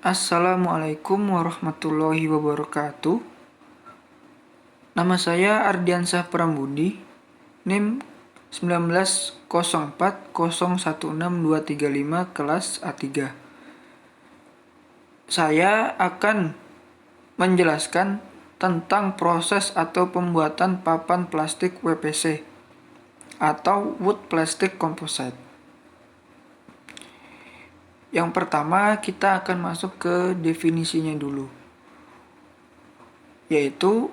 Assalamualaikum warahmatullahi wabarakatuh. Nama saya Ardiansyah Prambudi, NIM 1904016235 kelas A3. Saya akan menjelaskan tentang proses atau pembuatan papan plastik WPC atau Wood Plastic Composite. Yang pertama, kita akan masuk ke definisinya dulu, yaitu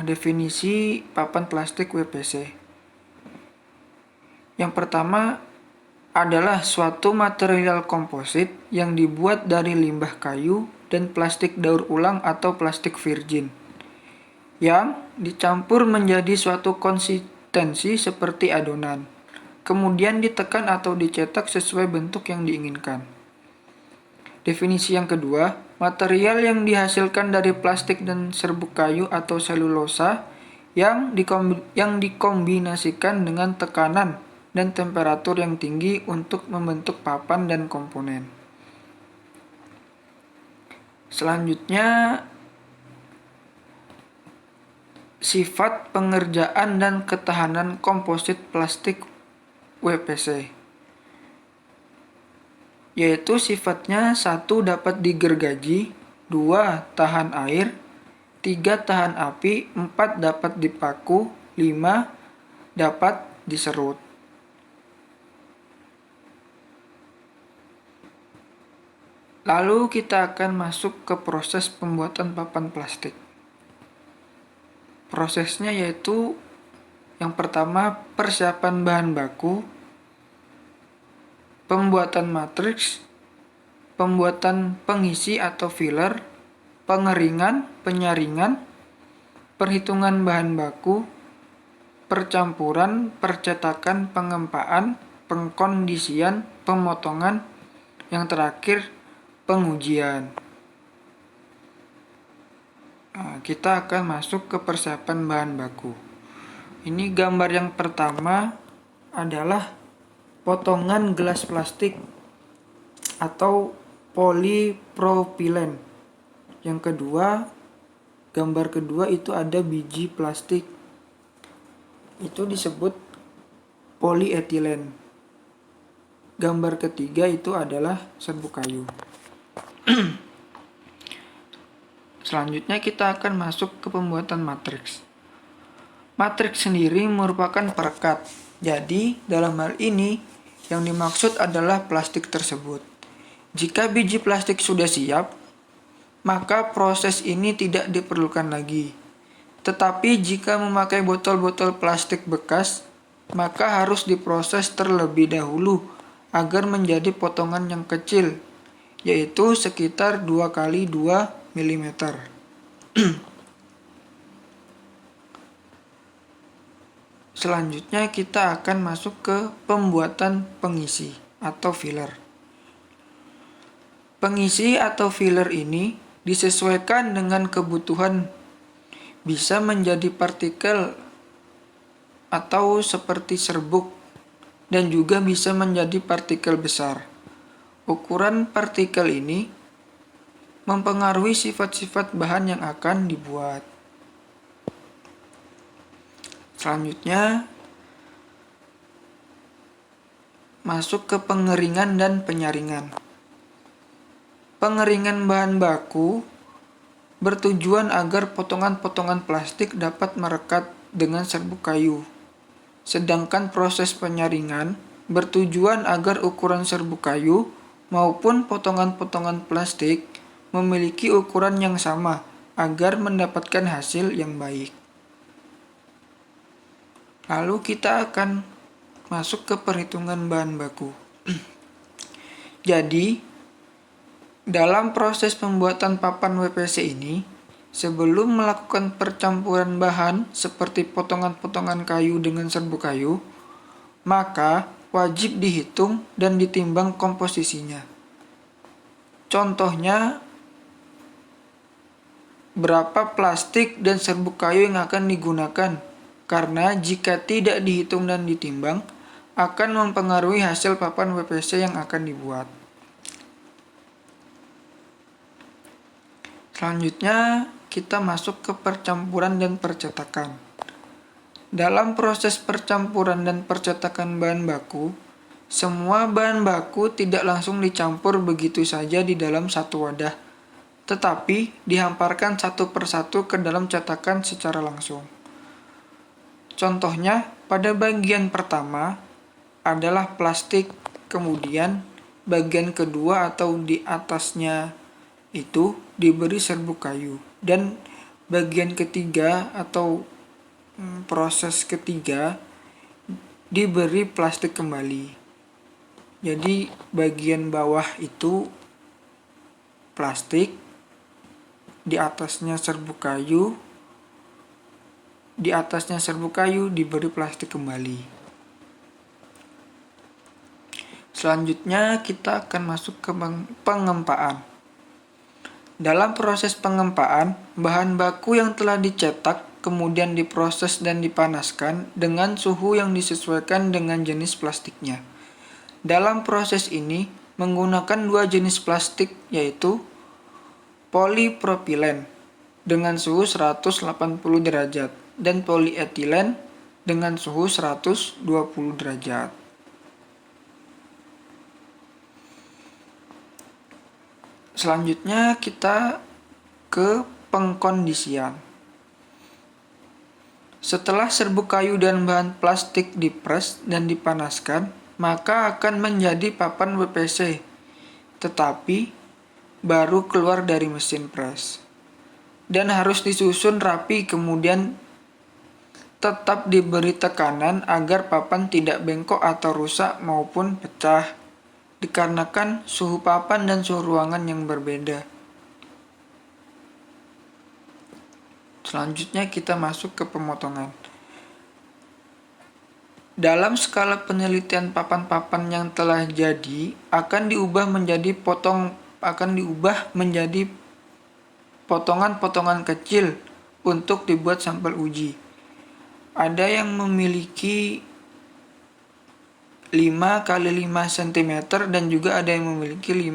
definisi papan plastik WPC. Yang pertama adalah suatu material komposit yang dibuat dari limbah kayu dan plastik daur ulang atau plastik virgin, yang dicampur menjadi suatu konsistensi seperti adonan, kemudian ditekan atau dicetak sesuai bentuk yang diinginkan. Definisi yang kedua, material yang dihasilkan dari plastik dan serbuk kayu atau selulosa yang dikombinasikan dengan tekanan dan temperatur yang tinggi untuk membentuk papan dan komponen. Selanjutnya, sifat pengerjaan dan ketahanan komposit plastik WPC, yaitu sifatnya 1. Dapat digergaji, 2. Tahan air, 3. Tahan api, 4. Dapat dipaku, 5. Dapat diserut. Lalu kita akan masuk ke proses pembuatan papan plastik. Prosesnya yaitu yang pertama, persiapan bahan baku, pembuatan matriks, pembuatan pengisi atau filler, pengeringan, penyaringan, perhitungan bahan baku, percampuran, percetakan, pengempaan, pengkondisian, pemotongan, yang terakhir pengujian. Kita akan masuk ke persiapan bahan baku. Ini gambar yang pertama adalah potongan gelas plastik atau polipropilen. Yang kedua, gambar kedua itu ada biji plastik. Itu disebut polietilen. Gambar ketiga itu adalah serbuk kayu. Selanjutnya kita akan masuk ke pembuatan matriks. Matriks sendiri merupakan perekat. Jadi, dalam hal ini yang dimaksud adalah plastik tersebut. Jika biji plastik sudah siap, maka proses ini tidak diperlukan lagi. Tetapi jika memakai botol-botol plastik bekas, maka harus diproses terlebih dahulu agar menjadi potongan yang kecil, yaitu sekitar 2 x 2 mm. Selanjutnya kita akan masuk ke pembuatan pengisi atau filler. Pengisi atau filler ini disesuaikan dengan kebutuhan, bisa menjadi partikel atau seperti serbuk, dan juga bisa menjadi partikel besar. Ukuran partikel ini mempengaruhi sifat-sifat bahan yang akan dibuat. Selanjutnya, masuk ke pengeringan dan penyaringan. Pengeringan bahan baku bertujuan agar potongan-potongan plastik dapat merekat dengan serbuk kayu. Sedangkan proses penyaringan bertujuan agar ukuran serbuk kayu maupun potongan-potongan plastik memiliki ukuran yang sama agar mendapatkan hasil yang baik. Lalu kita akan masuk ke perhitungan bahan baku. Jadi, dalam proses pembuatan papan WPC ini, sebelum melakukan percampuran bahan seperti potongan-potongan kayu dengan serbuk kayu, maka wajib dihitung dan ditimbang komposisinya. Contohnya, berapa plastik dan serbuk kayu yang akan digunakan, karena jika tidak dihitung dan ditimbang, akan mempengaruhi hasil papan WPC yang akan dibuat. Selanjutnya kita masuk ke percampuran dan percetakan. Dalam proses percampuran dan percetakan bahan baku, semua bahan baku tidak langsung dicampur begitu saja di dalam satu wadah, tetapi dihamparkan satu persatu ke dalam cetakan secara langsung. Contohnya, pada bagian pertama adalah plastik, kemudian bagian kedua atau di atasnya itu diberi serbuk kayu, dan bagian ketiga atau proses ketiga diberi plastik kembali. Jadi bagian bawah itu plastik, di atasnya serbuk kayu, diberi plastik kembali. Selanjutnya kita akan masuk ke pengempaan. Dalam proses pengempaan, bahan baku yang telah dicetak kemudian diproses dan dipanaskan dengan suhu yang disesuaikan dengan jenis plastiknya. Dalam proses ini menggunakan dua jenis plastik, yaitu polipropilen dengan suhu 180 derajat dan polietilen dengan suhu 120 derajat. Selanjutnya kita ke pengkondisian. Setelah serbuk kayu dan bahan plastik dipres dan dipanaskan, maka akan menjadi papan WPC, tetapi baru keluar dari mesin pres. Dan harus disusun rapi, kemudian tetap diberi tekanan agar papan tidak bengkok atau rusak maupun pecah, dikarenakan suhu papan dan suhu ruangan yang berbeda. Selanjutnya kita masuk ke pemotongan. Dalam skala penelitian papan-papan yang telah jadi akan diubah menjadi potongan-potongan kecil untuk dibuat sampel uji. Ada yang memiliki 5 x 5 cm dan juga ada yang memiliki 5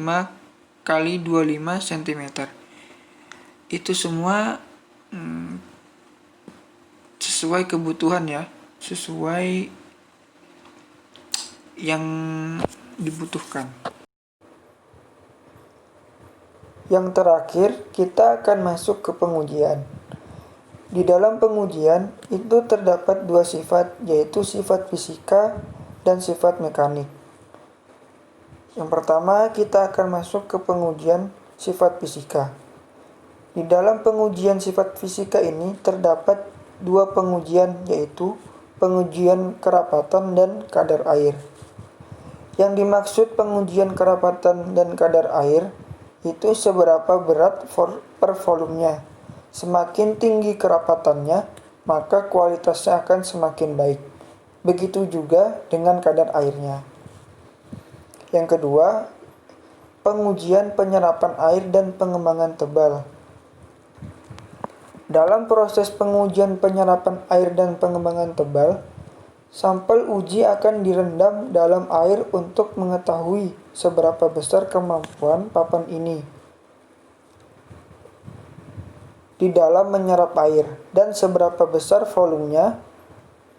x 25 cm. Itu semua sesuai kebutuhan ya, sesuai yang dibutuhkan. Yang terakhir, kita akan masuk ke pengujian. Di dalam pengujian itu terdapat dua sifat, yaitu sifat fisika dan sifat mekanik. Yang pertama, kita akan masuk ke pengujian sifat fisika. Di dalam pengujian sifat fisika ini terdapat dua pengujian, yaitu pengujian kerapatan dan kadar air. Yang dimaksud pengujian kerapatan dan kadar air itu seberapa berat per volumenya. Semakin tinggi kerapatannya, maka kualitasnya akan semakin baik. Begitu juga dengan kadar airnya. Yang kedua, pengujian penyerapan air dan pengembangan tebal. Dalam proses pengujian penyerapan air dan pengembangan tebal, sampel uji akan direndam dalam air untuk mengetahui seberapa besar kemampuan papan ini di dalam menyerap air dan seberapa besar volumenya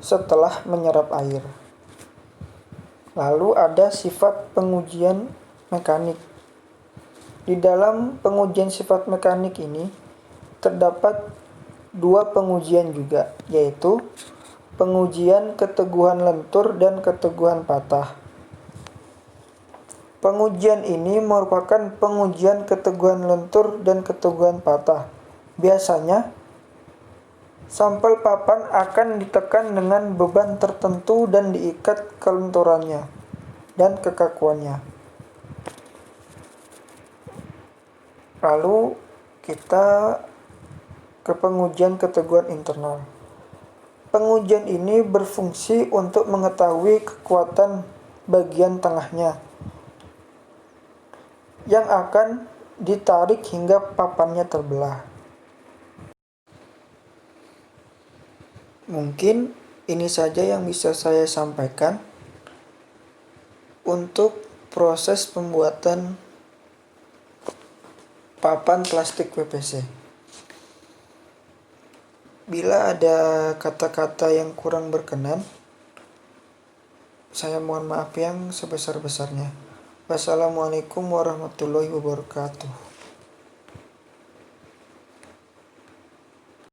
setelah menyerap air. Lalu ada sifat pengujian mekanik. Di dalam pengujian sifat mekanik ini terdapat dua pengujian juga, yaitu pengujian keteguhan lentur dan keteguhan patah. Pengujian ini merupakan pengujian keteguhan lentur dan keteguhan patah. Biasanya, sampel papan akan ditekan dengan beban tertentu dan diikat kelenturannya dan kekakuannya. Lalu kita ke pengujian keteguhan internal. Pengujian ini berfungsi untuk mengetahui kekuatan bagian tengahnya yang akan ditarik hingga papannya terbelah. Mungkin ini saja yang bisa saya sampaikan untuk proses pembuatan papan plastik PVC. Bila ada kata-kata yang kurang berkenan, saya mohon maaf yang sebesar-besarnya. Wassalamualaikum warahmatullahi wabarakatuh.